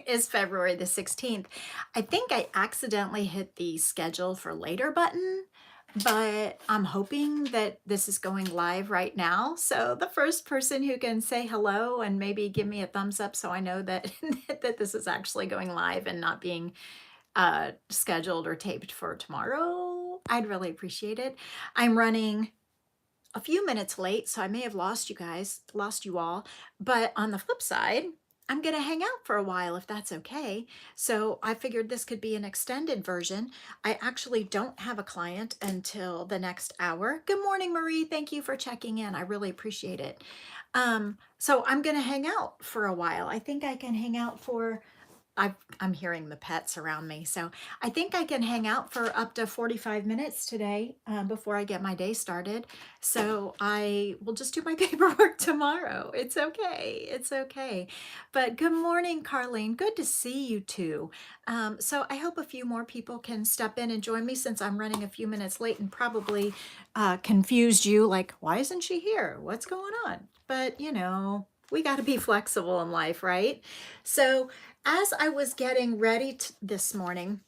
is February the 16th. I think I accidentally hit the schedule for later button, but I'm hoping that this is going live right now. So the first person who can say hello and maybe give me a thumbs up so I know that that this is actually going live and not being scheduled or taped for tomorrow, I'd really appreciate it. I'm running a few minutes late, so I may have lost you all. But on the flip side, I'm going to hang out for a while if that's okay. So I figured this could be an extended version. I actually don't have a client until the next hour. Good morning, Marie. Thank you for checking in. I really appreciate it. So I'm going to hang out for a while. I think I can hang out for I'm hearing the pets around me. So I think I can hang out for up to 45 minutes today before I get my day started. So I will just do my paperwork tomorrow. It's okay. It's okay. But good morning, Carlene. Good to see you too. So I hope a few more people can step in and join me since I'm running a few minutes late and probably confused you like, why isn't she here? What's going on? But we got to be flexible in life, right? So as I was getting ready this morning,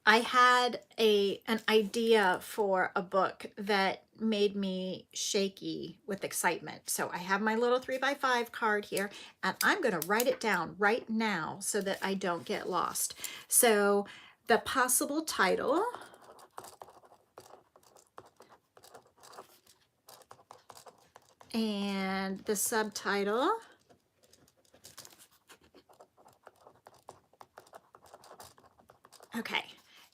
I had an idea for a book that made me shaky with excitement. So I have my little 3x5 card here, and I'm going to write it down right now so that I don't get lost. So the possible title and the subtitle. Okay.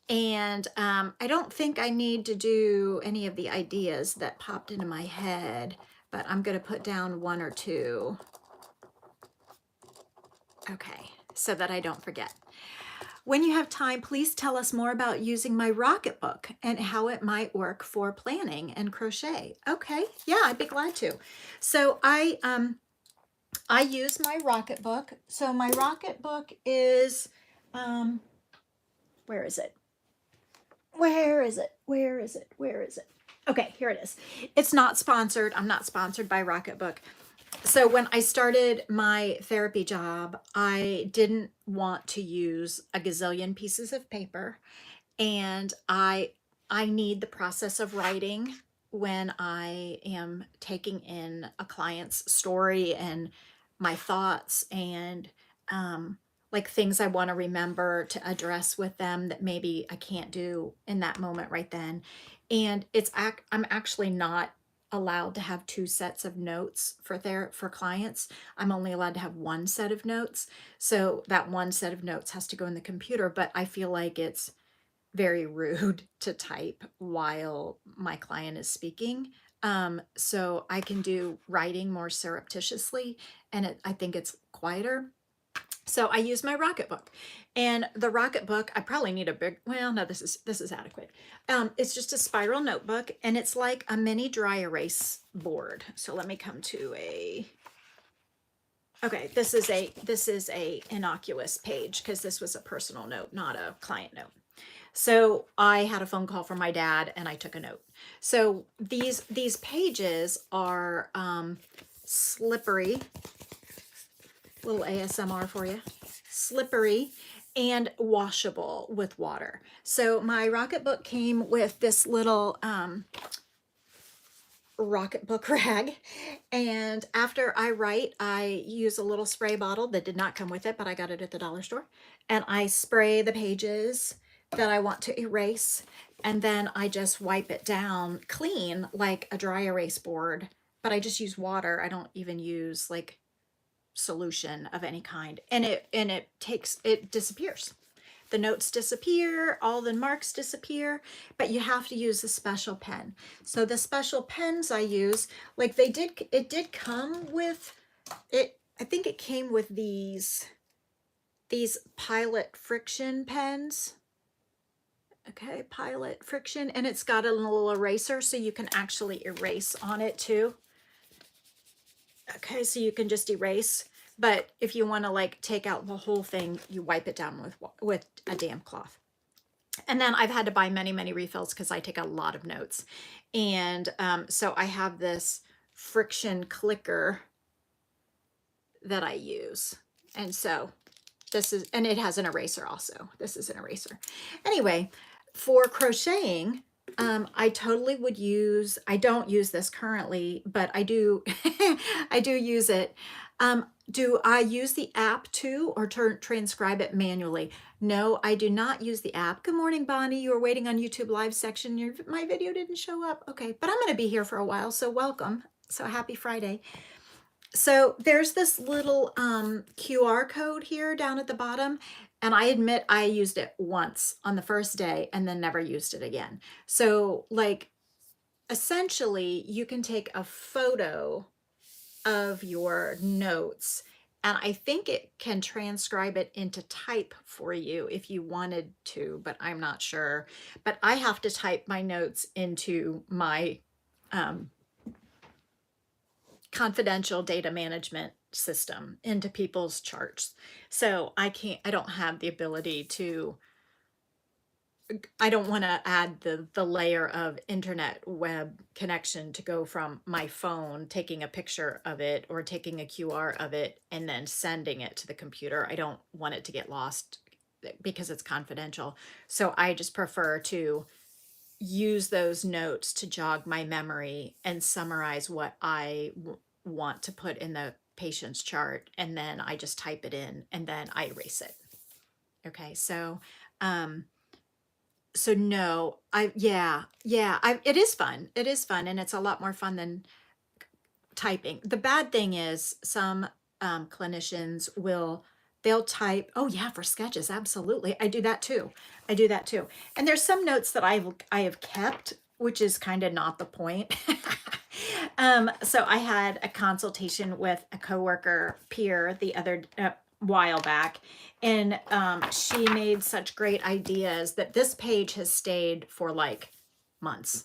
And I don't think I need to do any of the ideas that popped into my head, but I'm going to put down one or two. Okay, so that I don't forget. When you have time, please tell us more about using my Rocketbook and how it might work for planning and crochet. Okay, yeah, I'd be glad to. So I use my Rocketbook. So my Rocketbook is, where is it? Where is it? Where is it? Where is it? Okay, here it is. It's not sponsored. I'm not sponsored by Rocketbook. So when I started my therapy job, I didn't want to use a gazillion pieces of paper, and I need the process of writing when I am taking in a client's story and my thoughts and like things I want to remember to address with them that maybe I can't do in that moment right then. And I'm actually not allowed to have two sets of notes for clients. I'm only allowed to have one set of notes. So that one set of notes has to go in the computer, but I feel like it's very rude to type while my client is speaking. So I can do writing more surreptitiously, and I think it's quieter. So I use my Rocketbook, and the Rocketbook, I probably need a big, well, no, this is adequate. It's just a spiral notebook, and it's like a mini dry erase board. So let me come to okay, this is a innocuous page because this was a personal note, not a client note. So I had a phone call from my dad and I took a note. So these pages are slippery. Little ASMR for you. Slippery and washable with water. So my Rocketbook came with this little Rocketbook rag, and after I write, I use a little spray bottle that did not come with it, but I got it at the dollar store, and I spray the pages that I want to erase, and then I just wipe it down clean like a dry erase board, but I just use water. I don't even use like solution of any kind, and it disappears. The notes disappear, all the marks disappear, but you have to use a special pen. So the special pens I use, like it did come with it. I think it came with these Pilot Friction pens. Okay, Pilot Friction, and it's got a little eraser so you can actually erase on it too. Okay, so you can just erase, but if you want to like take out the whole thing, you wipe it down with a damp cloth. And then I've had to buy many, many refills because I take a lot of notes. And so I have this friction clicker that I use. And so this is, and it has an eraser also. This is an eraser. Anyway, for crocheting, I totally would use, I don't use this currently, but I do, I do use it. Do I use the app too, or transcribe it manually? No, I do not use the app. Good morning, Bonnie. You were waiting on YouTube live section. My video didn't show up. Okay, but I'm going to be here for a while, so welcome. So happy Friday. So there's this little QR code here down at the bottom. And I admit I used it once on the first day and then never used it again. So like essentially you can take a photo of your notes, and I think it can transcribe it into type for you if you wanted to, but I'm not sure. But I have to type my notes into my confidential data management system, into people's charts. So I don't have the ability to, I don't want to add the layer of internet web connection to go from my phone, taking a picture of it or taking a QR of it and then sending it to the computer. I don't want it to get lost because it's confidential. So I just prefer to use those notes to jog my memory and summarize what I want to put in the patient's chart. And then I just type it in and then I erase it. Okay. So, so no, it is fun. It is fun. And it's a lot more fun than typing. The bad thing is some clinicians they'll type, oh yeah, for sketches. Absolutely. I do that too. I do that too. And there's some notes that I have kept, which is kind of not the point. So I had a consultation with a coworker peer the other while back, and she made such great ideas that this page has stayed for like months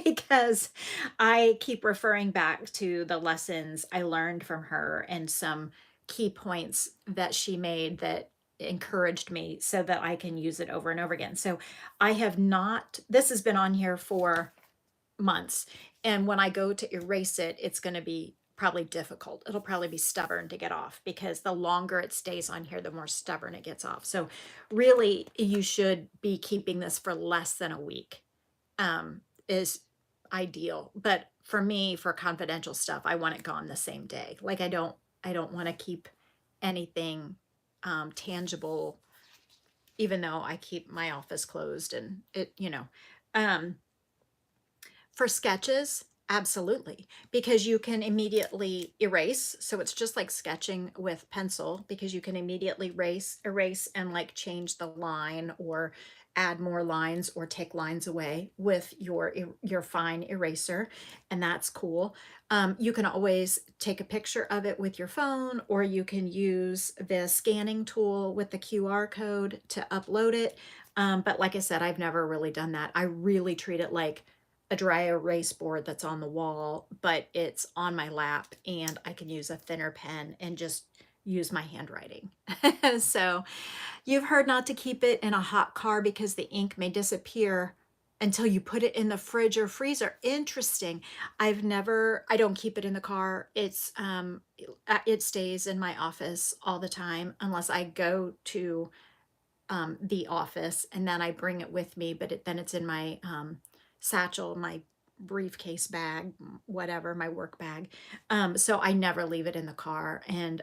because I keep referring back to the lessons I learned from her and some key points that she made that encouraged me so that I can use it over and over again. So I have not, this has been on here for months. And when I go to erase it, it's going to be probably difficult. It'll probably be stubborn to get off because the longer it stays on here, the more stubborn it gets off. So really you should be keeping this for less than a week. Is ideal. But for me, for confidential stuff, I want it gone the same day. Like I don't want to keep anything tangible, even though I keep my office closed and it, for sketches, absolutely, because you can immediately erase. So it's just like sketching with pencil because you can immediately erase and like change the line or add more lines or take lines away with your fine eraser, and that's cool. You can always take a picture of it with your phone, or you can use the scanning tool with the QR code to upload it. But like I said, I've never really done that. I really treat it like a dry erase board that's on the wall, but it's on my lap and I can use a thinner pen and just use my handwriting. So you've heard not to keep it in a hot car because the ink may disappear until you put it in the fridge or freezer. Interesting. I don't keep it in the car. It stays in my office all the time unless I go to the office and then I bring it with me, but then it's in my satchel, my briefcase bag, whatever, my work bag. So I never leave it in the car. And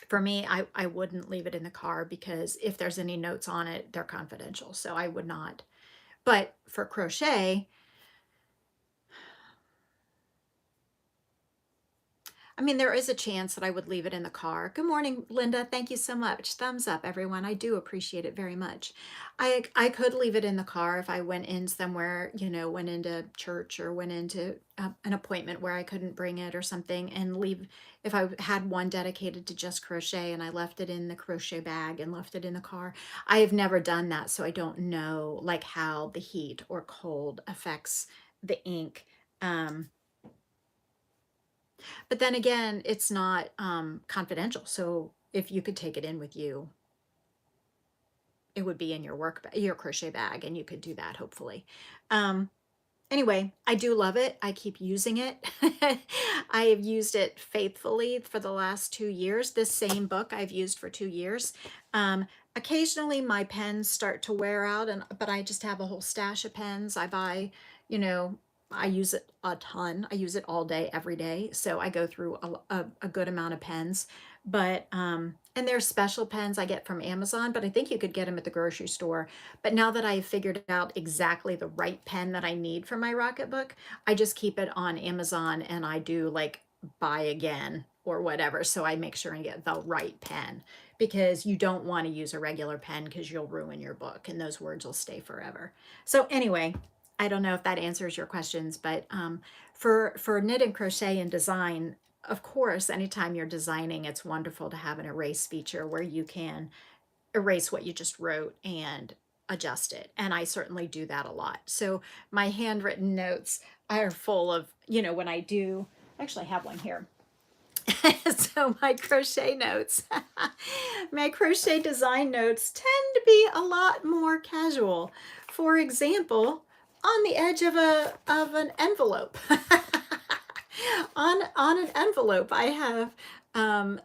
for me, I wouldn't leave it in the car because if there's any notes on it, they're confidential. So I would not. But for crochet, I mean, there is a chance that I would leave it in the car. Good morning, Linda. Thank you so much. Thumbs up, everyone. I do appreciate it very much. I could leave it in the car if I went in somewhere, went into church or went into an appointment where I couldn't bring it or something, and leave. If I had one dedicated to just crochet and I left it in the crochet bag and left it in the car. I have never done that, so I don't know like how the heat or cold affects the ink. But then again, it's not confidential. So if you could take it in with you, it would be in your crochet bag, and you could do that hopefully. Anyway, I do love it. I keep using it. I have used it faithfully for the last 2 years. This same book I've used for 2 years. Um, Occasionally my pens start to wear out, but I just have a whole stash of pens. I buy, you know, I use it a ton. I use it all day, every day. So I go through a good amount of pens. But and there's special pens I get from Amazon, but I think you could get them at the grocery store. But now that I've figured out exactly the right pen that I need for my Rocketbook, I just keep it on Amazon and I do like buy again or whatever. So I make sure and get the right pen, because you don't want to use a regular pen because you'll ruin your book and those words will stay forever. So anyway, I don't know if that answers your questions, but for knit and crochet and design, of course, anytime you're designing, it's wonderful to have an erase feature where you can erase what you just wrote and adjust it. And I certainly do that a lot. So my handwritten notes are full of, when I do, I actually have one here. So my crochet notes, my crochet design notes tend to be a lot more casual. For example, on the edge of an envelope. On an envelope, I have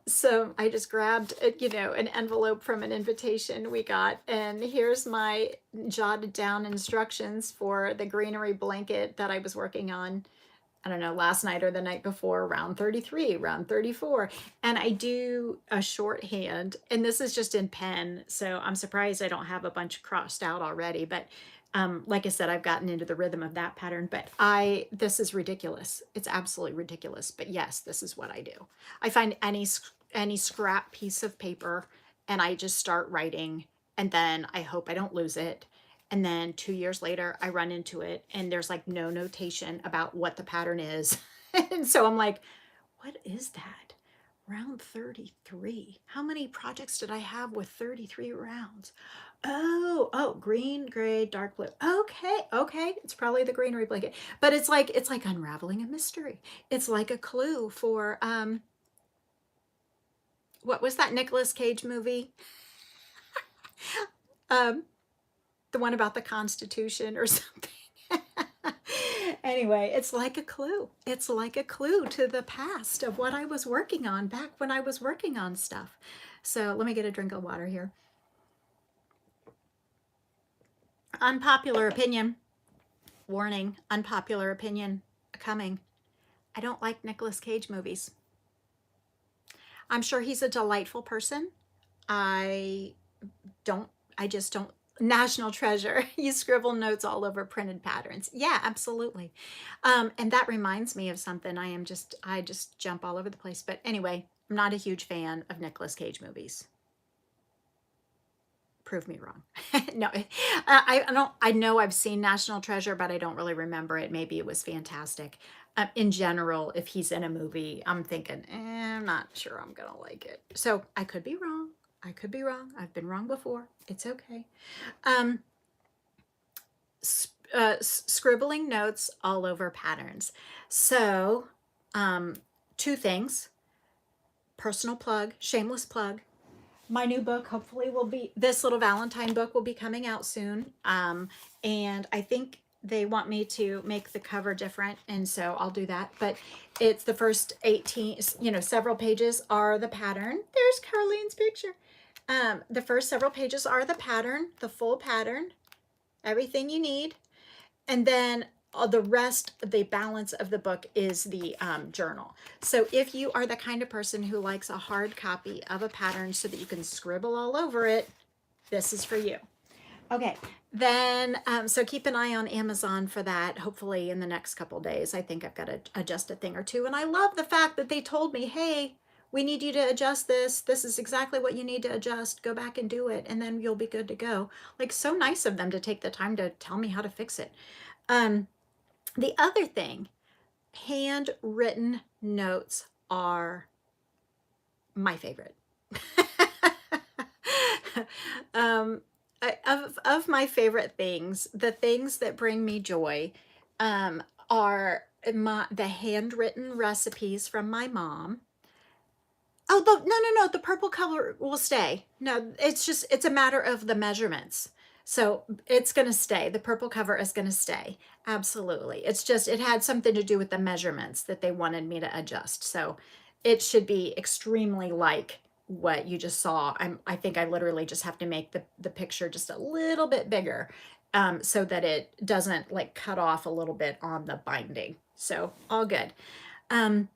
so I just grabbed an envelope from an invitation we got, and here's my jotted down instructions for the greenery blanket that I was working on. I don't know, last night or the night before, round 33, round 34. And I do a shorthand, and this is just in pen. So I'm surprised I don't have a bunch crossed out already. But like I said, I've gotten into the rhythm of that pattern. But this is ridiculous. It's absolutely ridiculous. But yes, this is what I do. I find any scrap piece of paper and I just start writing. And then I hope I don't lose it. And then 2 years later, I run into it and there's like no notation about what the pattern is. And so I'm like, what is that? Round 33. How many projects did I have with 33 rounds? Oh, green, gray, dark blue. Okay. It's probably the greenery blanket. But it's like unraveling a mystery. It's like a clue for what was that Nicolas Cage movie? The one about the Constitution or something. Anyway, it's like a clue. It's like a clue to the past of what I was working on back when I was working on stuff. So let me get a drink of water here. Unpopular opinion. Warning, unpopular opinion coming. I don't like Nicolas Cage movies. I'm sure he's a delightful person. I just don't. National treasure. You scribble notes all over printed patterns. Yeah, absolutely. And that reminds me of something. I just jump all over the place. But anyway, I'm not a huge fan of Nicolas Cage movies. Prove me wrong. No, I know I've seen National Treasure, but I don't really remember it. Maybe it was fantastic. In general, if he's in a movie, I'm thinking, I'm not sure I'm going to like it. So I could be wrong. I've been wrong before. It's okay. Scribbling notes all over patterns. So, 2 things. Personal plug, shameless plug. My new book hopefully this little Valentine book will be coming out soon. And I think they want me to make the cover different, and so I'll do that. But it's the first 18, several pages are the pattern. There's Carlene's picture. The first several pages are the pattern, the full pattern, everything you need. And then the rest, the balance of the book is the journal. So if you are the kind of person who likes a hard copy of a pattern so that you can scribble all over it, this is for you. Okay, then, so keep an eye on Amazon for that. Hopefully in the next couple days. I think I've got to adjust a thing or two. And I love the fact that they told me, hey, we need you to adjust this. This is exactly what you need to adjust. Go back and do it, and then you'll be good to go. Like, so nice of them to take the time to tell me how to fix it. The other thing, handwritten notes are my favorite. Of my favorite things, the things that bring me joy are the handwritten recipes from my mom. Oh, no, the purple color will stay. No, it's a matter of the measurements. So it's going to stay. The purple cover is going to stay. Absolutely. It's just, it had something to do with the measurements that they wanted me to adjust. So it should be extremely like what you just saw. I think I literally just have to make the picture just a little bit bigger, so that it doesn't like cut off a little bit on the binding. So all good. Um,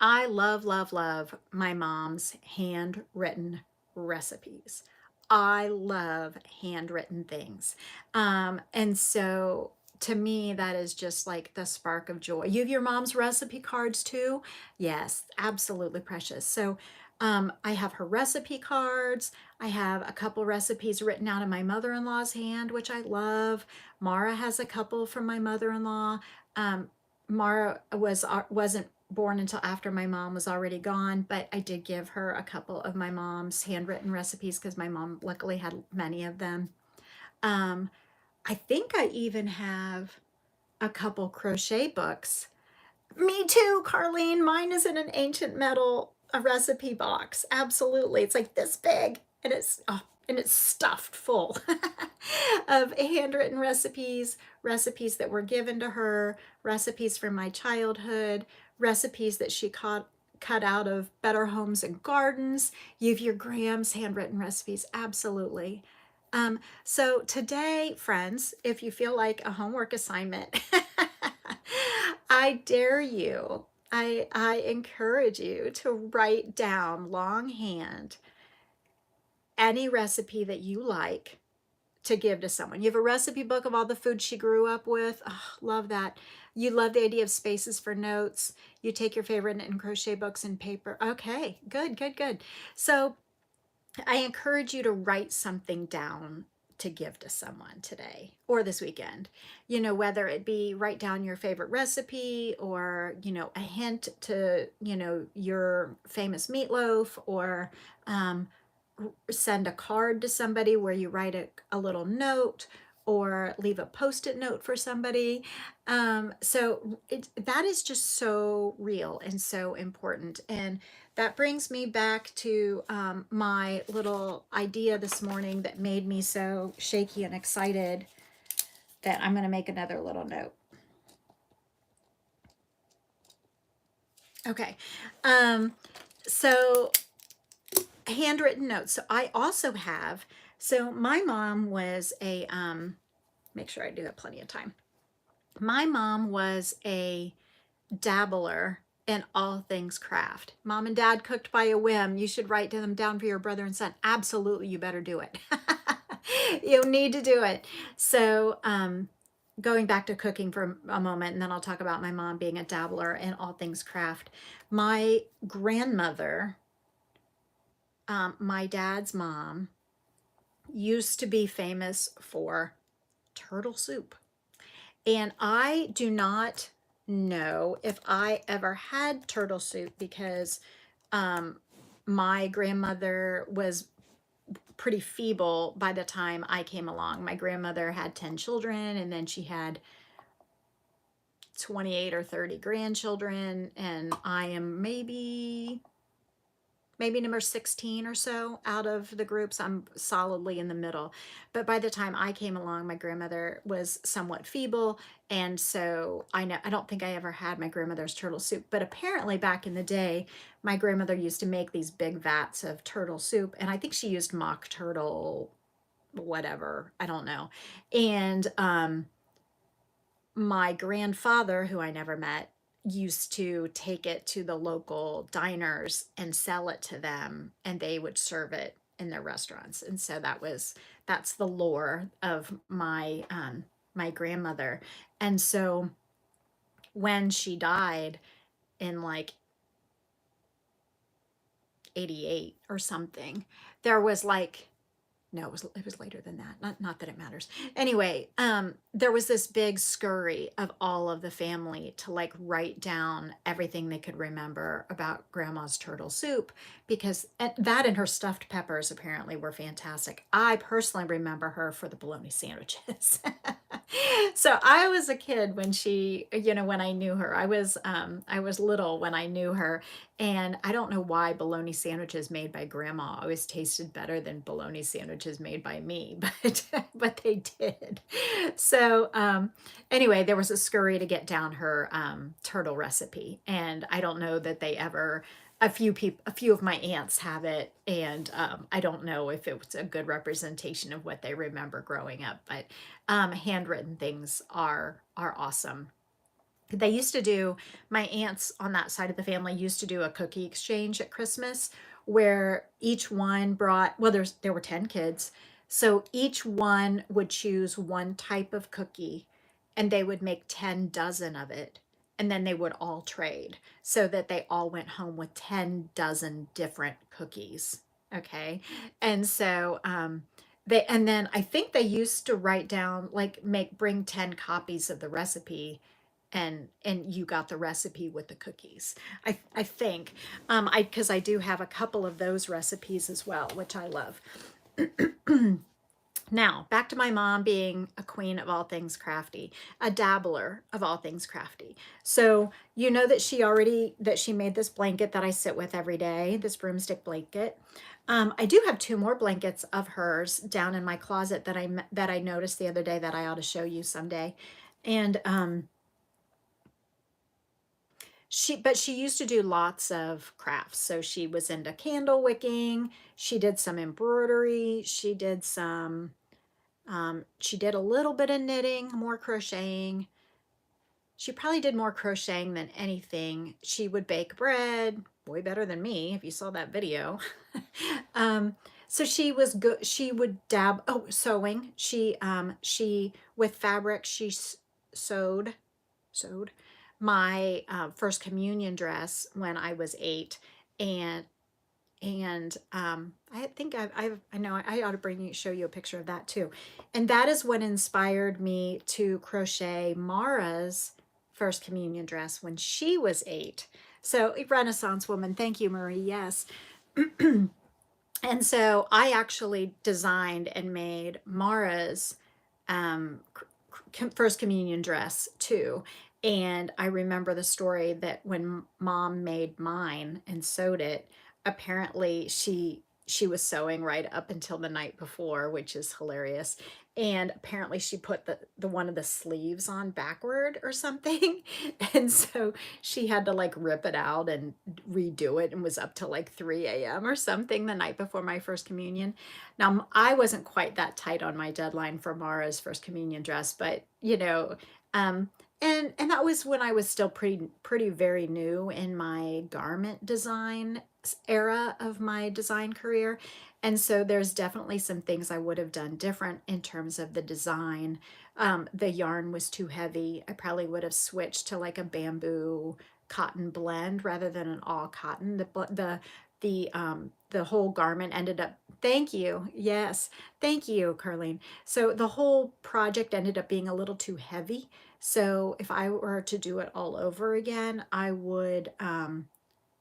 I love, love, love my mom's handwritten recipes. I love handwritten things. And so to me, that is just like the spark of joy. You have your mom's recipe cards too? Yes, absolutely precious. So I have her recipe cards. I have a couple recipes written out in my mother-in-law's hand, which I love. Mara has a couple from my mother-in-law. Mara wasn't born until after my mom was already gone, but I did give her a couple of my mom's handwritten recipes because my mom luckily had many of them. Um, I think I even have a couple crochet books. Me too, Carlene. Mine is in an ancient metal a recipe box. Absolutely. It's like this big, and it's stuffed full of handwritten recipes, recipes that were given to her, recipes from my childhood, recipes that she cut out of Better Homes and Gardens. You have your Graham's handwritten recipes. Absolutely. So today, friends, if you feel like a homework assignment, I dare you, I encourage you to write down longhand any recipe that you like to give to someone. You have a recipe book of all the food she grew up with. Oh, love that. You love the idea of spaces for notes. You take your favorite knit and crochet books and paper. Okay, good, good, good. So I encourage you to write something down to give to someone today or this weekend. Whether it be write down your favorite recipe, or, a hint to, your famous meatloaf, or send a card to somebody where you write a little note, or leave a post-it note for somebody. So that is just so real and so important. And that brings me back to my little idea this morning that made me so shaky and excited that I'm going to make another little note. Okay. So handwritten notes. So I also have, so my mom was a, make sure I do have plenty of time. My mom was a dabbler in all things craft. Mom and dad cooked by a whim. You should write them down for your brother and son. Absolutely, you better do it. You need to do it. So, going back to cooking for a moment, and then I'll talk about my mom being a dabbler in all things craft. My grandmother, my dad's mom, used to be famous for turtle soup. And I do not know if I ever had turtle soup because my grandmother was pretty feeble by the time I came along. My grandmother had 10 children, and then she had 28 or 30 grandchildren, and I am maybe number 16 or so out of the groups. I'm solidly in the middle. But by the time I came along, my grandmother was somewhat feeble. And so I don't think I ever had my grandmother's turtle soup. But apparently back in the day, my grandmother used to make these big vats of turtle soup. And I think she used mock turtle, whatever, I don't know. And my grandfather, who I never met, used to take it to the local diners and sell it to them, and they would serve it in their restaurants. And so that's the lore of my my grandmother. And so when she died in like 88 or something, there was like, no, it was later than that. Not that it matters. Anyway, there was this big scurry of all of the family to like write down everything they could remember about Grandma's turtle soup, because that and her stuffed peppers apparently were fantastic. I personally remember her for the bologna sandwiches. So I was a kid when she, when I knew her. I was little when I knew her, and I don't know why bologna sandwiches made by grandma always tasted better than bologna sandwiches made by me, but they did. So anyway, there was a scurry to get down her turtle recipe, and I don't know that they ever. A few of my aunts have it, and I don't know if it was a good representation of what they remember growing up. But handwritten things are awesome. They used to do, my aunts on that side of the family used to do a cookie exchange at Christmas, where each one brought, well, there were 10 kids, so each one would choose one type of cookie, and they would make 10 dozen of it, and then they would all trade, so that they all went home with 10 dozen different cookies. Okay. And so and then I think they used to write down, like, bring 10 copies of the recipe, and you got the recipe with the cookies. I think, I because I do have a couple of those recipes as well, which I love. Now, back to my mom being a queen of all things crafty, a dabbler of all things crafty. So, that she made this blanket that I sit with every day, this broomstick blanket. I do have two more blankets of hers down in my closet that I noticed the other day that I ought to show you someday. And she used to do lots of crafts. So she was into candle wicking. She did some embroidery. She did a little bit of knitting, more crocheting. She probably did more crocheting than anything. She would bake bread, way better than me, if you saw that video. So she was good. She would sewing. She with fabric, sewed sewed my first communion dress when I was 8, and I think I know I ought to show you a picture of that too. And that is what inspired me to crochet Mara's first communion dress when she was 8. So, Renaissance woman, thank you, Marie. Yes. And so I actually designed and made Mara's um, first communion dress too. And I remember the story that when mom made mine and sewed it, apparently she was sewing right up until the night before, which is hilarious. And apparently she put the one of the sleeves on backward or something. And so she had to like rip it out and redo it, and was up till like 3 a.m. or something the night before my first communion. Now, I wasn't quite that tight on my deadline for Mara's first communion dress, but um, and that was when I was still pretty very new in my garment design era of my design career. And so there's definitely some things I would have done different in terms of the design. The yarn was too heavy. I probably would have switched to like a bamboo cotton blend rather than an all cotton. The whole garment ended up, thank you. Yes. Thank you, Carlene. So the whole project ended up being a little too heavy. So if I were to do it all over again, I would,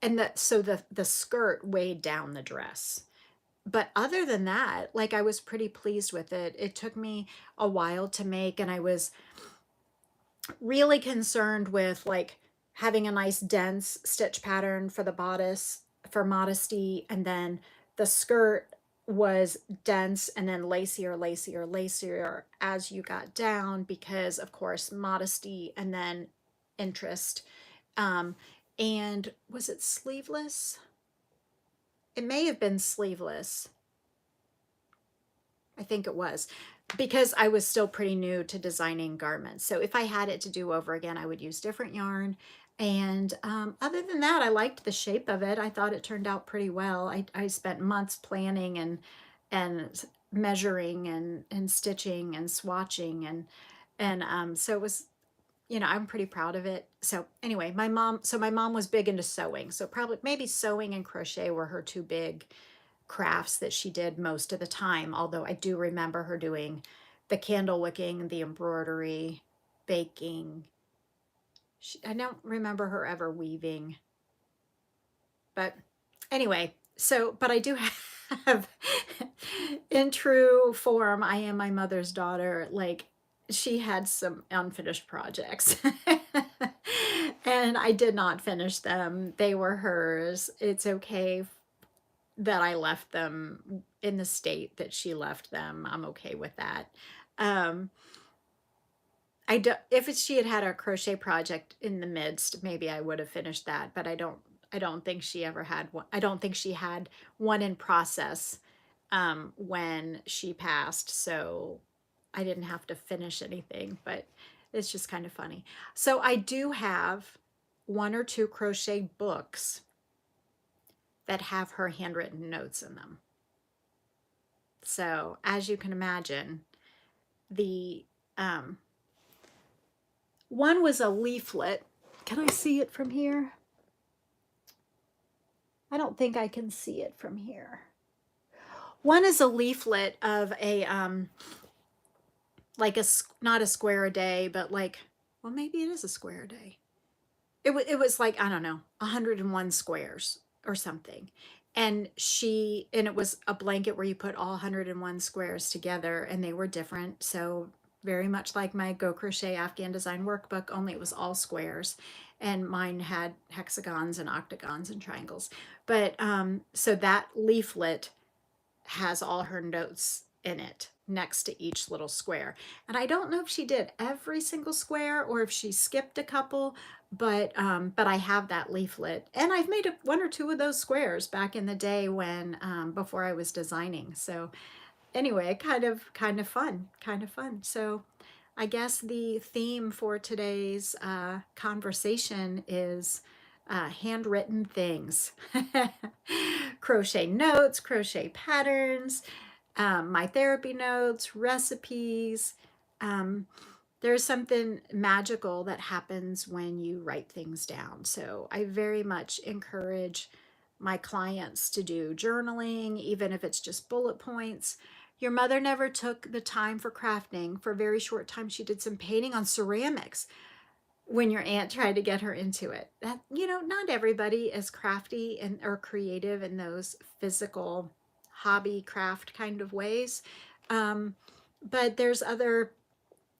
the skirt weighed down the dress. But other than that, like, I was pretty pleased with it. It took me a while to make, and I was really concerned with like having a nice dense stitch pattern for the bodice for modesty, and then the skirt was dense and then lacier as you got down, because of course modesty and then interest. And was it sleeveless? It may have been sleeveless. I think it was, because I was still pretty new to designing garments. So if I had it to do over again, I would use different yarn. And other than that, I liked the shape of it. I thought it turned out pretty well. I spent months planning and measuring and stitching and swatching, and so it was, I'm pretty proud of it. So anyway, my mom was big into sewing. So probably maybe sewing and crochet were her two big crafts that she did most of the time. Although I do remember her doing the candle wicking, the embroidery, baking. I don't remember her ever weaving. But anyway, but I do have, in true form, I am my mother's daughter. Like, she had some unfinished projects. And I did not finish them. They were hers. It's okay that I left them in the state that she left them. I'm okay with that. Um, I do, if she had had a crochet project in the midst, maybe I would have finished that, but I don't think she ever had one. I don't think she had one in process when she passed, so I didn't have to finish anything, but it's just kind of funny. So I do have one or two crochet books that have her handwritten notes in them. So as you can imagine, the one was a leaflet. Can I see it from here? I don't think I can see it from here. One is a leaflet of a like a, not a square a day, but like, well, maybe it is a square a day. It was like, I don't know, 101 squares or something. And it was a blanket where you put all 101 squares together, and they were different. So very much like my Go Crochet Afghan Design Workbook, only it was all squares. And mine had hexagons and octagons and triangles. But so that leaflet has all her notes in it next to each little square. And I don't know if she did every single square or if she skipped a couple, but I have that leaflet, and I've made one or two of those squares back in the day when before I was designing. So anyway, kind of fun, So I guess the theme for today's conversation is handwritten things. Crochet notes, crochet patterns, my therapy notes, recipes. There's something magical that happens when you write things down. So I very much encourage my clients to do journaling, even if it's just bullet points. Your mother never took the time for crafting. For a very short time, she did some painting on ceramics when your aunt tried to get her into it. That, not everybody is crafty or creative in those physical hobby craft kind of ways. But there's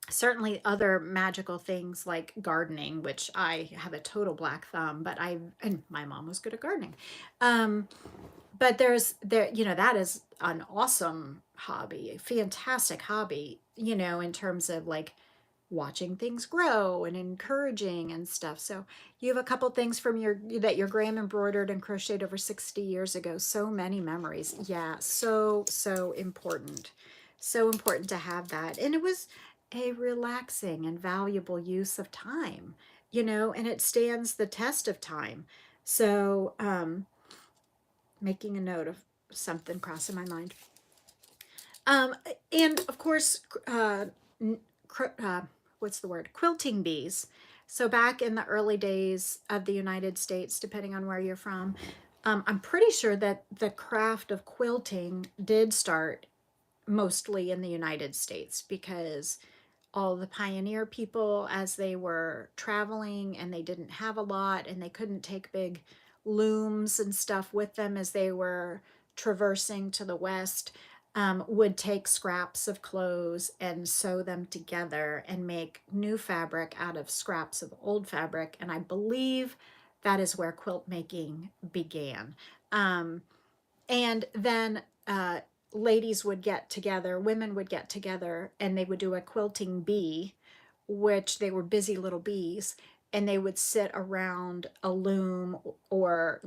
certainly other magical things like gardening, which I have a total black thumb, and my mom was good at gardening. But that is an awesome hobby, a fantastic hobby, in terms of like watching things grow and encouraging and stuff. So you have a couple things from that your gram embroidered and crocheted over 60 years ago. So many memories. Yeah, so important. So important to have that. And it was a relaxing and valuable use of time, and it stands the test of time. So making a note of something crossing my mind. And of course, what's the word? Quilting bees. So back in the early days of the United States, depending on where you're from, I'm pretty sure that the craft of quilting did start mostly in the United States, because all the pioneer people, as they were traveling and they didn't have a lot and they couldn't take big looms and stuff with them as they were traversing to the West, would take scraps of clothes and sew them together and make new fabric out of scraps of old fabric. And I believe that is where quilt making began. And then ladies would get together, women would get together, and they would do a quilting bee, which they were busy little bees, and they would sit around a loom or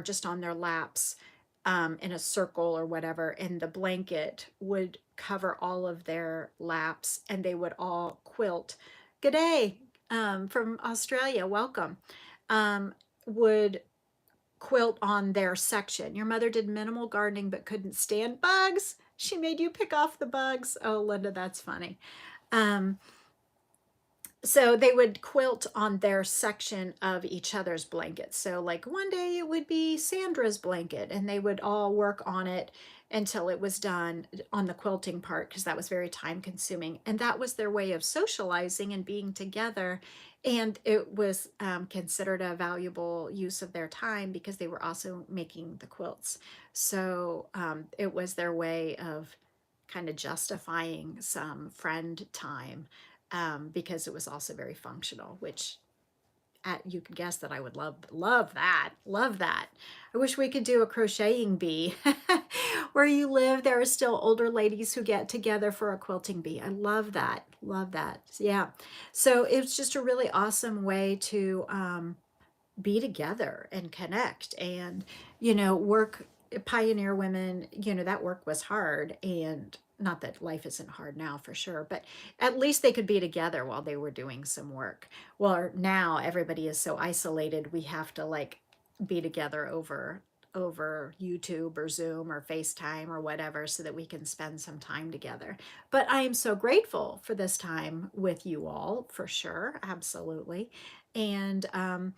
just on their laps in a circle or whatever, and the blanket would cover all of their laps, and they would all quilt. G'day, from Australia, welcome. Would quilt on their section. Your mother did minimal gardening but couldn't stand bugs. She made you pick off the bugs. Oh, Linda, that's funny. So they would quilt on their section of each other's blankets. So like one day it would be Sandra's blanket, and they would all work on it until it was done on the quilting part, because that was very time consuming. And that was their way of socializing and being together. And it was considered a valuable use of their time because they were also making the quilts. So it was their way of kind of justifying some friend time, because it was also very functional, which you can guess that I would love that. Love that. I wish we could do a crocheting bee. Where you live, there are still older ladies who get together for a quilting bee. I love that. Love that. Yeah. So it's just a really awesome way to be together and connect and, work. Pioneer women, that work was hard, and not that life isn't hard now for sure, but at least they could be together while they were doing some work. Well, now everybody is so isolated, we have to like be together over YouTube or Zoom or FaceTime or whatever so that we can spend some time together. But I am so grateful for this time with you all, for sure, absolutely. And I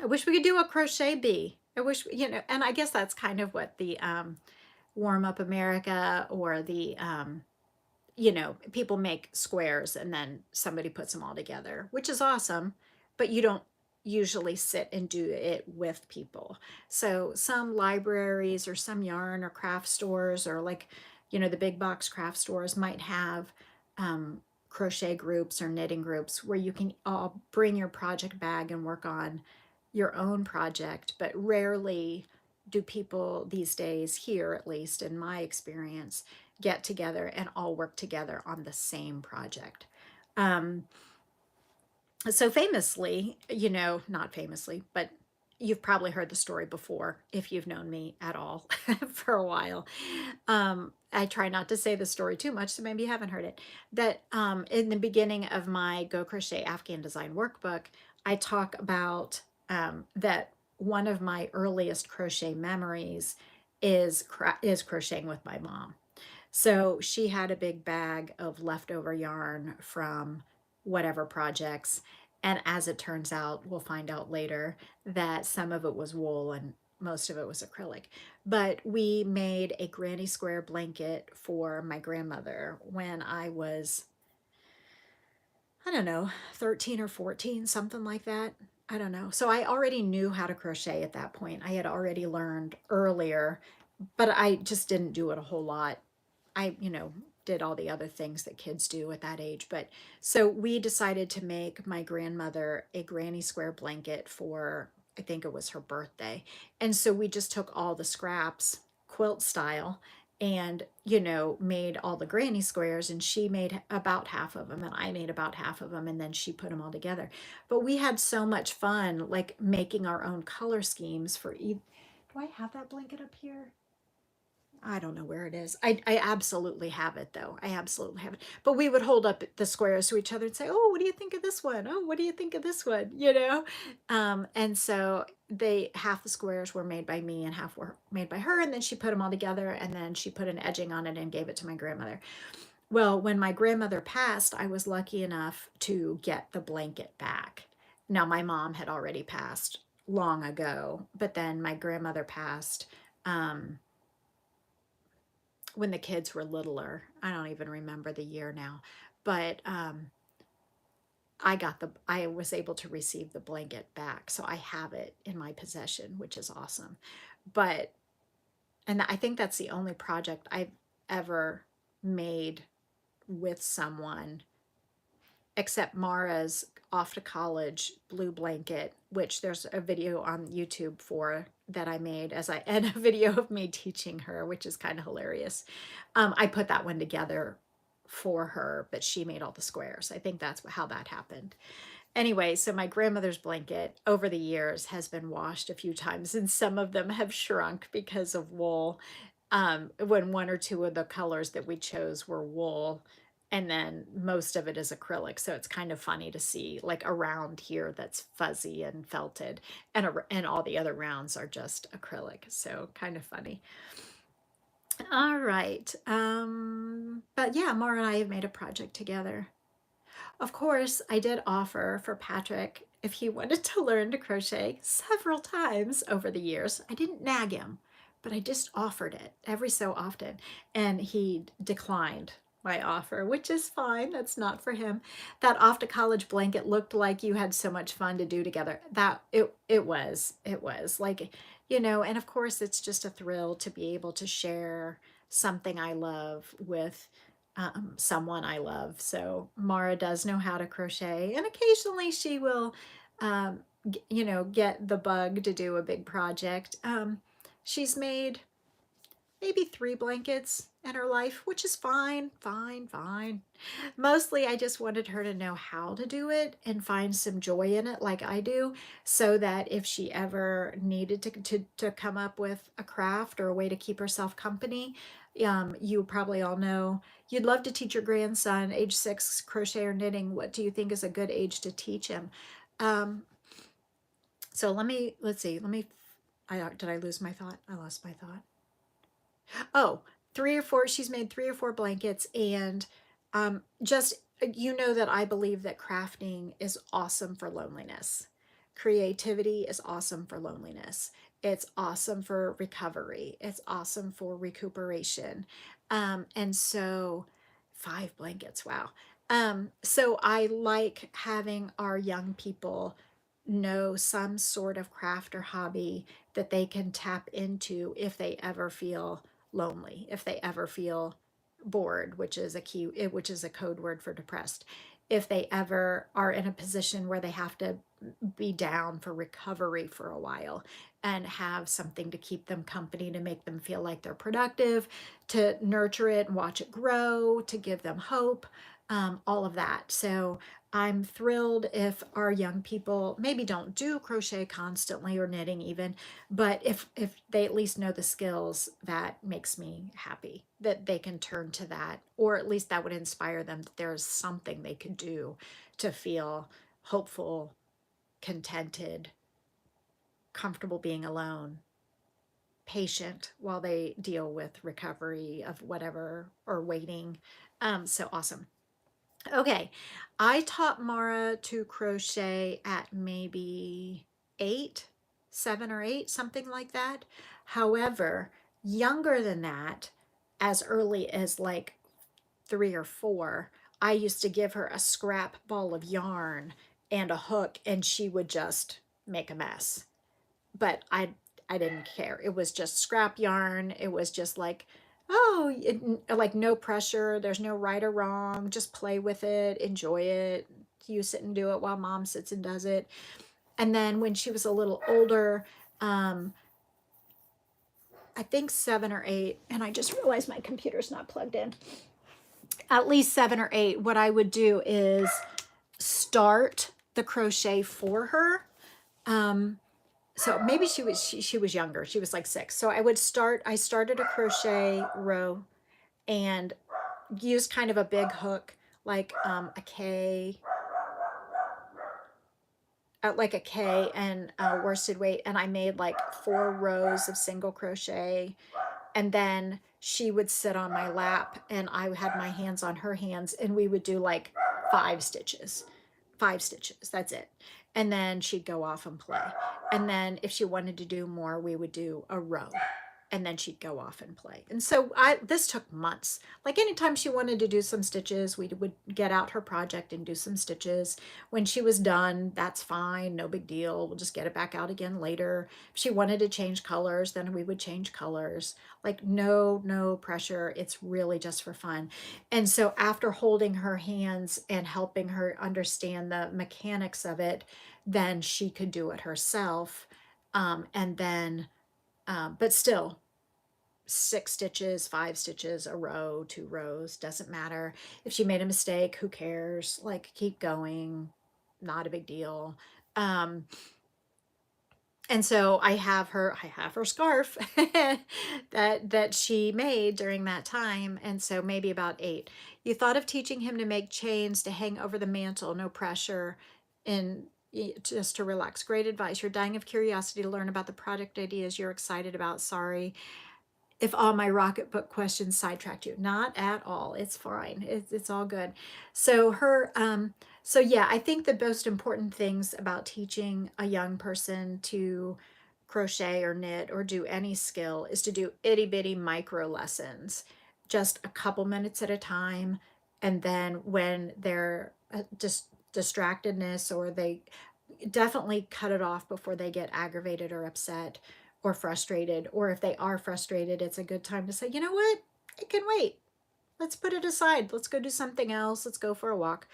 wish we could do a crochet bee. I wish, and I guess that's kind of what the Warm Up America, or the, people make squares and then somebody puts them all together, which is awesome, but you don't usually sit and do it with people. So some libraries or some yarn or craft stores, or like, the big box craft stores might have crochet groups or knitting groups where you can all bring your project bag and work on your own project, but rarely do people these days, here at least in my experience, get together and all work together on the same project. Um, so famously, not famously, but you've probably heard the story before if you've known me at all for a while. I try not to say the story too much, so maybe you haven't heard it. That in the beginning of my Go Crochet Afghan Design workbook, I talk about that one of my earliest crochet memories is crocheting with my mom. So she had a big bag of leftover yarn from whatever projects. And as it turns out, we'll find out later that some of it was wool and most of it was acrylic. But we made a granny square blanket for my grandmother when I was, I don't know, 13 or 14, something like that. I don't know. So I already knew how to crochet at that point. I had already learned earlier, but I just didn't do it a whole lot. I, did all the other things that kids do at that age. But so we decided to make my grandmother a granny square blanket for, I think it was her birthday. And so we just took all the scraps, quilt style, and, made all the granny squares, and she made about half of them and I made about half of them, and then she put them all together. But we had so much fun, like making our own color schemes for each. Do I have that blanket up here? I don't know where it is. I absolutely have it though. I absolutely have it. But we would hold up the squares to each other and say, "Oh, what do you think of this one? Oh, what do you think of this one?" And so half the squares were made by me and half were made by her, and then she put them all together, and then she put an edging on it and gave it to my grandmother. Well, when my grandmother passed, I was lucky enough to get the blanket back. Now, my mom had already passed long ago, but then my grandmother passed. When the kids were littler. I don't even remember the year now, but I was able to receive the blanket back, so I have it in my possession, which is awesome. But and I think that's the only project I've ever made with someone, except Mara's off to college blue blanket, which there's a video on YouTube for that I made and a video of me teaching her, which is kind of hilarious. I put that one together for her, but she made all the squares. I think that's how that happened. Anyway, so my grandmother's blanket over the years has been washed a few times, and some of them have shrunk because of wool. When one or two of the colors that we chose were wool, and then most of it is acrylic. So it's kind of funny to see like around here that's fuzzy and felted, and all the other rounds are just acrylic. So kind of funny. All right. But yeah, Mara and I have made a project together. Of course, I did offer for Patrick if he wanted to learn to crochet several times over the years. I didn't nag him, but I just offered it every so often, and he declined my offer, which is fine. That's not for him. That off to college blanket looked like you had so much fun to do together. That it was like, and of course it's just a thrill to be able to share something I love with someone I love. So Mara does know how to crochet, and occasionally she will, get the bug to do a big project. She's made maybe 3 blankets in her life, which is fine, fine, fine. Mostly, I just wanted her to know how to do it and find some joy in it, like I do, so that if she ever needed to come up with a craft or a way to keep herself company, you probably all know you'd love to teach your grandson, age 6, crochet or knitting. What do you think is a good age to teach him? Um, so let's see. Did I lose my thought? I lost my thought. Oh, 3 or 4, she's made 3 or 4 blankets, and just, that I believe that crafting is awesome for loneliness. Creativity is awesome for loneliness. It's awesome for recovery. It's awesome for recuperation. And so 5 blankets, wow. So I like having our young people know some sort of craft or hobby that they can tap into if they ever feel lonely, if they ever feel bored, which is a code word for depressed, if they ever are in a position where they have to be down for recovery for a while and have something to keep them company, to make them feel like they're productive, to nurture it and watch it grow, to give them hope, all of that. So I'm thrilled if our young people maybe don't do crochet constantly or knitting even, but if they at least know the skills, that makes me happy that they can turn to that, or at least that would inspire them that there's something they could do to feel hopeful, contented, comfortable being alone, patient while they deal with recovery of whatever or waiting. So awesome. Okay, I taught Mara to crochet at maybe 8, 7 or 8, something like that. However, younger than that, as early as like 3 or 4, I used to give her a scrap ball of yarn and a hook, and she would just make a mess. But I didn't care. It was just scrap yarn. It was just like, oh, like no pressure. There's no right or wrong. Just play with it, enjoy it. You sit and do it while mom sits and does it. And then when she was a little older, um, I think 7 or 8, and I just realized my computer's not plugged in. At least 7 or 8, what I would do is start the crochet for her. So maybe she was younger. She was like 6. So I started a crochet row and used kind of a big hook, like a K, like a K and worsted weight, and I made like 4 rows of single crochet, and then she would sit on my lap and I had my hands on her hands, and we would do like 5 stitches. 5 stitches, that's it. And then she'd go off and play. And then if she wanted to do more, we would do a row. And then she'd go off and play. And so this took months. Like anytime she wanted to do some stitches, we would get out her project and do some stitches. When she was done, that's fine, no big deal. We'll just get it back out again later. If she wanted to change colors, then we would change colors. Like no pressure. It's really just for fun. And so after holding her hands and helping her understand the mechanics of it, then she could do it herself. And then but still, 6 stitches, 5 stitches, a row, 2 rows, doesn't matter. If she made a mistake, who cares? Like, keep going, not a big deal. And so I have her scarf that she made during that time. And so maybe about 8. You thought of teaching him to make chains to hang over the mantle, no pressure, and just to relax. Great advice. You're dying of curiosity to learn about the project ideas you're excited about. Sorry if all my Rocketbook questions sidetracked you. Not at all. It's fine. It's all good. So so yeah, I think the most important things about teaching a young person to crochet or knit or do any skill is to do itty bitty micro lessons, just a couple minutes at a time. And then when they're just distractedness, or they definitely cut it off before they get aggravated or upset or frustrated. Or if they are frustrated, it's a good time to say, you know what? it can wait. Let's put it aside. Let's go do something else. Let's go for a walk.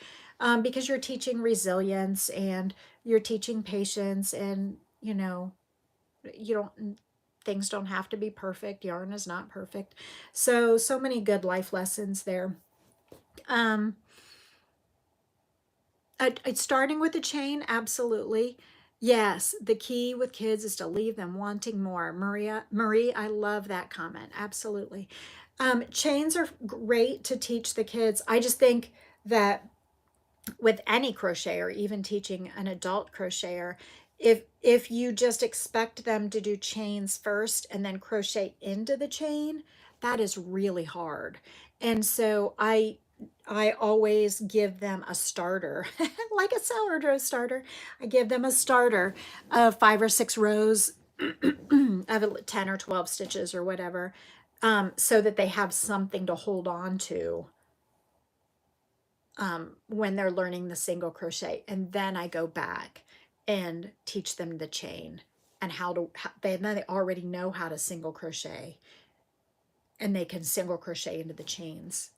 Because you're teaching resilience and you're teaching patience, and you don't, things don't have to be perfect. Yarn is not perfect. So many good life lessons there. Um, Starting with the chain, absolutely. Yes, the key with kids is to leave them wanting more. Marie, I love that comment. Absolutely. Chains are great to teach the kids. I just think that with any crocheter, even teaching an adult crocheter, if you just expect them to do chains first and then crochet into the chain, that is really hard. And so I always give them a starter, like a sourdough starter. I give them a starter of 5 or 6 rows of 10 or 12 stitches or whatever, so that they have something to hold on to when they're learning the single crochet. And then I go back and teach them the chain and then they already know how to single crochet, and they can single crochet into the chains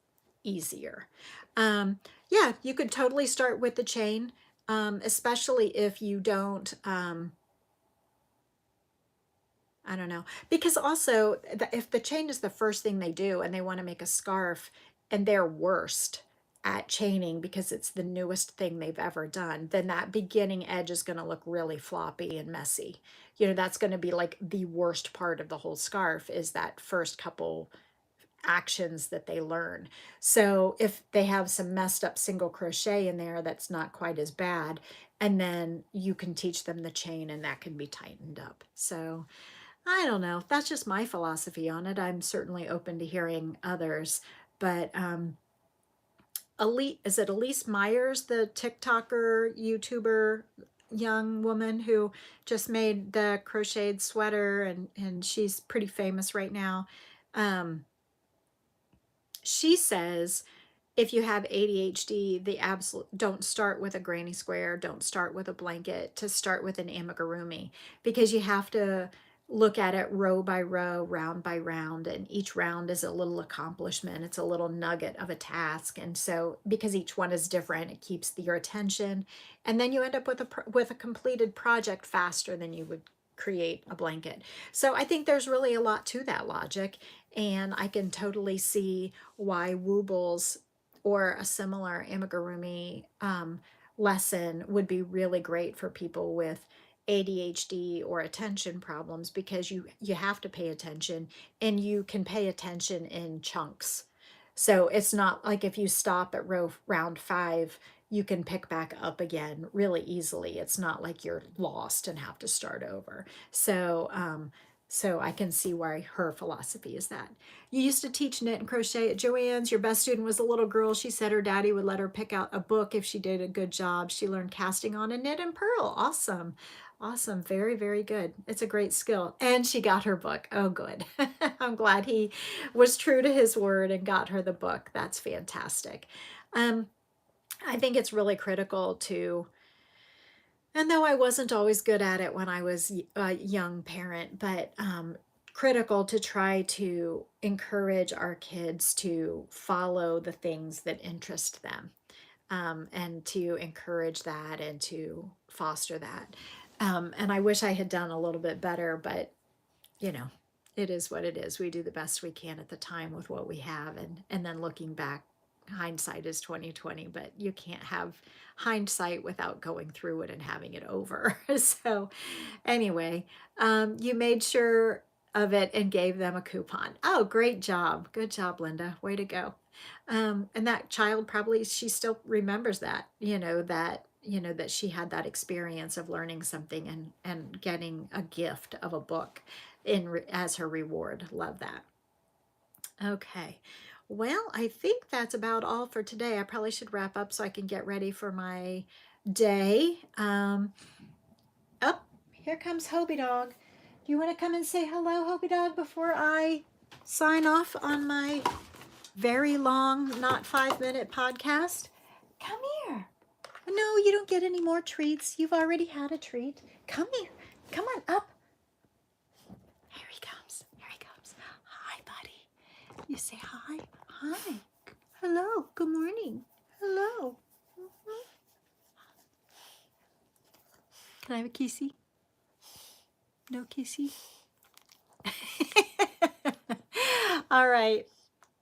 easier. Yeah, you could totally start with the chain, especially if you don't, I don't know, because also if the chain is the first thing they do and they want to make a scarf and they're worst at chaining because it's the newest thing they've ever done, then that beginning edge is going to look really floppy and messy. That's going to be like the worst part of the whole scarf, is that first couple actions that they learn. So if they have some messed up single crochet in there, that's not quite as bad. And then you can teach them the chain and that can be tightened up. So I don't know. That's just my philosophy on it. I'm certainly open to hearing others. But is it Elise Myers, the TikToker, YouTuber, young woman who just made the crocheted sweater, and she's pretty famous right now. She says if you have ADHD, don't start with a granny square, don't start with a blanket, to start with an amigurumi, because you have to look at it row by row, round by round, and each round is a little accomplishment. It's a little nugget of a task. And so because each one is different, it keeps your attention, and then you end up with a completed project faster than you would create a blanket. So I think there's really a lot to that logic, and I can totally see why Woobles or a similar amigurumi lesson would be really great for people with ADHD or attention problems, because you have to pay attention, and you can pay attention in chunks. So it's not like if you stop at round 5, you can pick back up again really easily. It's not like you're lost and have to start over. So I can see why her philosophy is that. You used to teach knit and crochet at Joann's. Your best student was a little girl. She said her daddy would let her pick out a book if she did a good job. She learned casting on a knit and purl. Awesome. Awesome. Very, very good. It's a great skill. And she got her book. Oh, good. I'm glad he was true to his word and got her the book. That's fantastic. I think it's really critical to, and though I wasn't always good at it when I was a young parent, but critical to try to encourage our kids to follow the things that interest them, and to encourage that and to foster that. And I wish I had done a little bit better, but you know, it is what it is. We do the best we can at the time with what we have, and then looking back, hindsight is 2020, but you can't have hindsight without going through it and having it over. So anyway, you made sure of it and gave them a coupon. Oh, great job. Good job, Linda. Way to go. And that child probably, she still remembers that, that she had that experience of learning something and getting a gift of a book as her reward. Love that. Okay. Well, I think that's about all for today. I probably should wrap up so I can get ready for my day. Oh, here comes Hobie Dog. Do you want to come and say hello, Hobie Dog, before I sign off on my very long, not 5-minute podcast? Come here. No, you don't get any more treats. You've already had a treat. Come here. Come on up. Here he comes. Here he comes. Hi, buddy. You say hi. Hi. Hello. Good morning. Hello. Can I have a kissy? No kissy? All right.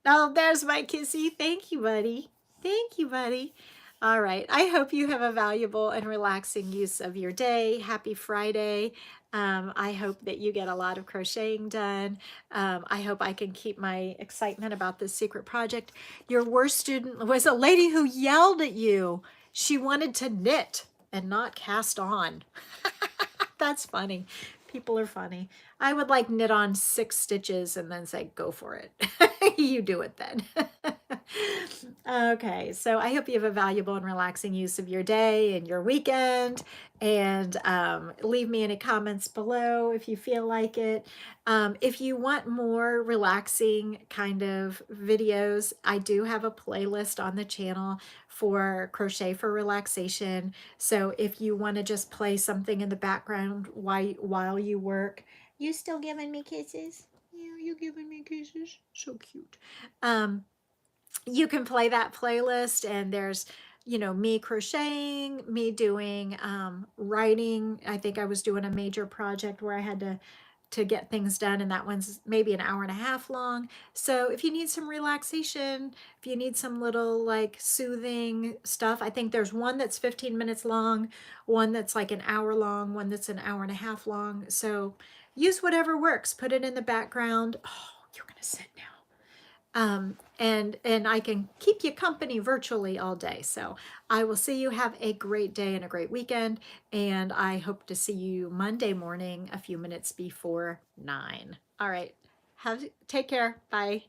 Oh, there's my kissy. Thank you, buddy. Thank you, buddy. All right. I hope you have a valuable and relaxing use of your day. Happy Friday. I hope that you get a lot of crocheting done. I hope I can keep my excitement about this secret project. Your worst student was a lady who yelled at you. She wanted to knit and not cast on. That's funny. People are funny. I would like knit on 6 stitches and then say, go for it. You do it then. Okay, so I hope you have a valuable and relaxing use of your day and your weekend. And leave me any comments below if you feel like it. If you want more relaxing kind of videos, I do have a playlist on the channel for Crochet for Relaxation. So if you want to just play something in the background while you work, you still giving me kisses? Yeah, you giving me kisses? So cute. You can play that playlist, and there's, you know, me crocheting, me doing writing. I think I was doing a major project where I had to get things done, and that one's maybe an hour and a half long. So if you need some relaxation, if you need some little like soothing stuff, I think there's one that's 15 minutes long, one that's like an hour long, one that's an hour and a half long. So use whatever works. Put it in the background. Oh, you're gonna sit now. And I can keep you company virtually all day. So I will see you. Have a great day and a great weekend. And I hope to see you Monday morning, a few minutes before 9. All right. Take care. Bye.